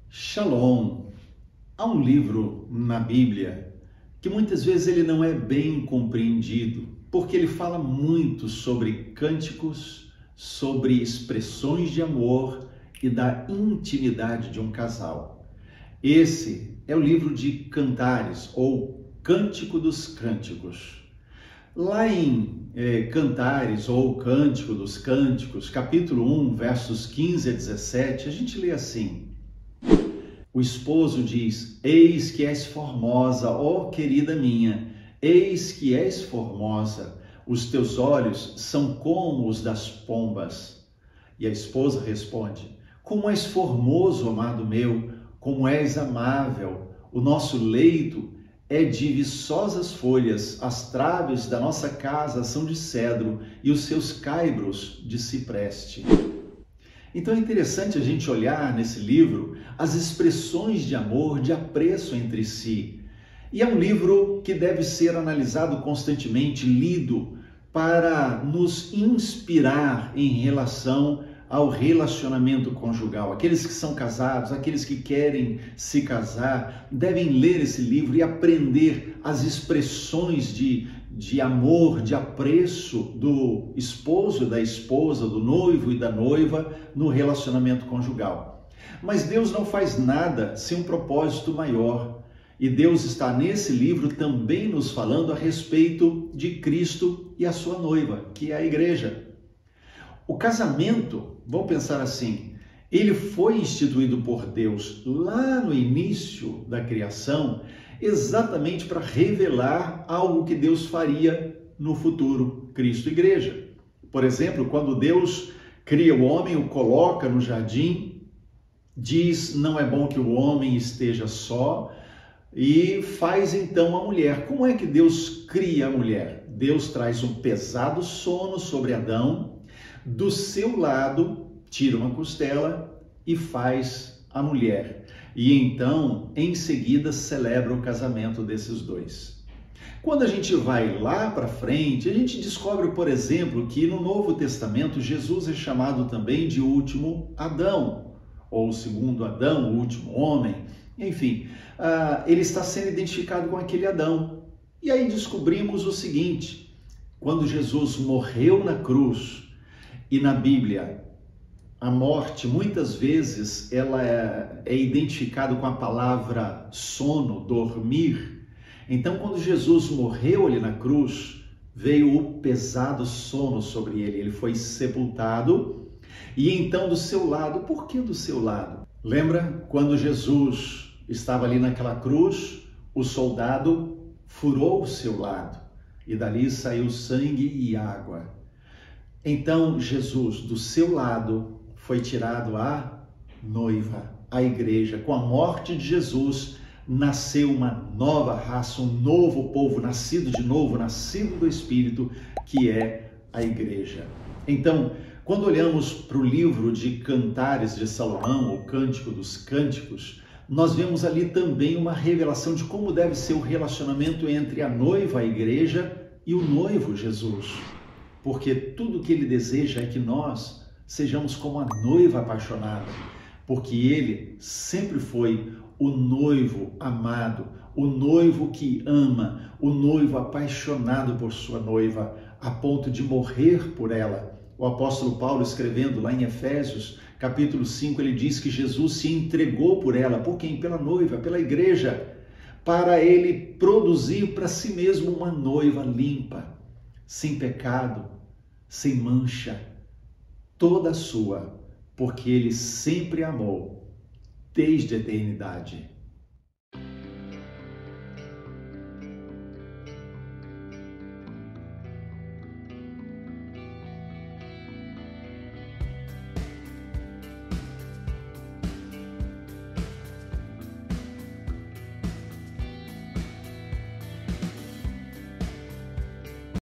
Shalom. Há um livro na Bíblia que muitas vezes ele não é bem compreendido, porque ele fala muito sobre cânticos, sobre expressões de amor e da intimidade de um casal. Esse é o livro de Cantares, ou Cântico dos Cânticos. Lá em Cantares, ou Cântico dos Cânticos, capítulo 1, versos 15 a 17, a gente lê assim: o esposo diz: eis que és formosa, ó querida minha, eis que és formosa, os teus olhos são como os das pombas. E a esposa responde: como és formoso, amado meu, como és amável, o nosso leito é de viçosas folhas, as traves da nossa casa são de cedro e os seus caibros de cipreste. Então é interessante a gente olhar nesse livro as expressões de amor, de apreço entre si. E é um livro que deve ser analisado constantemente, lido, para nos inspirar em relação ao relacionamento conjugal. Aqueles que são casados, aqueles que querem se casar, devem ler esse livro e aprender as expressões de amor, de apreço do esposo e da esposa, do noivo e da noiva no relacionamento conjugal. Mas Deus não faz nada sem um propósito maior. E Deus está nesse livro também nos falando a respeito de Cristo e a sua noiva, que é a igreja. O casamento, vamos pensar assim, ele foi instituído por Deus lá no início da criação, exatamente para revelar algo que Deus faria no futuro, Cristo e igreja. Por exemplo, quando Deus cria o homem, o coloca no jardim, diz: não é bom que o homem esteja só, e faz então a mulher. Como é que Deus cria a mulher? Deus traz um pesado sono sobre Adão, do seu lado tira uma costela e faz a mulher. E então, em seguida, celebra o casamento desses dois. Quando a gente vai lá para frente, a gente descobre, por exemplo, que no Novo Testamento, Jesus é chamado também de último Adão, ou segundo Adão, o último homem. Enfim, ele está sendo identificado com aquele Adão. E aí descobrimos o seguinte: quando Jesus morreu na cruz, e na Bíblia, a morte, muitas vezes, ela é identificada com a palavra sono, dormir. Então, quando Jesus morreu ali na cruz, veio o pesado sono sobre ele. Ele foi sepultado. E então, do seu lado, por que do seu lado? Lembra quando Jesus estava ali naquela cruz, o soldado furou o seu lado e dali saiu sangue e água. Então, Jesus, do seu lado, foi tirado a noiva, a igreja. Com a morte de Jesus, nasceu uma nova raça, um novo povo, nascido de novo, nascido do Espírito, que é a igreja. Então, quando olhamos para o livro de Cantares de Salomão, o Cântico dos Cânticos, nós vemos ali também uma revelação de como deve ser o relacionamento entre a noiva, a igreja, e o noivo, Jesus. Porque tudo que ele deseja é que nós sejamos como a noiva apaixonada, porque ele sempre foi o noivo amado, o noivo que ama, o noivo apaixonado por sua noiva, a ponto de morrer por ela. O apóstolo Paulo, escrevendo lá em Efésios, capítulo 5, ele diz que Jesus se entregou por ela. Por quem? Pela noiva, pela igreja, para ele produzir para si mesmo uma noiva limpa, sem pecado, sem mancha, toda sua, porque ele sempre amou desde a eternidade.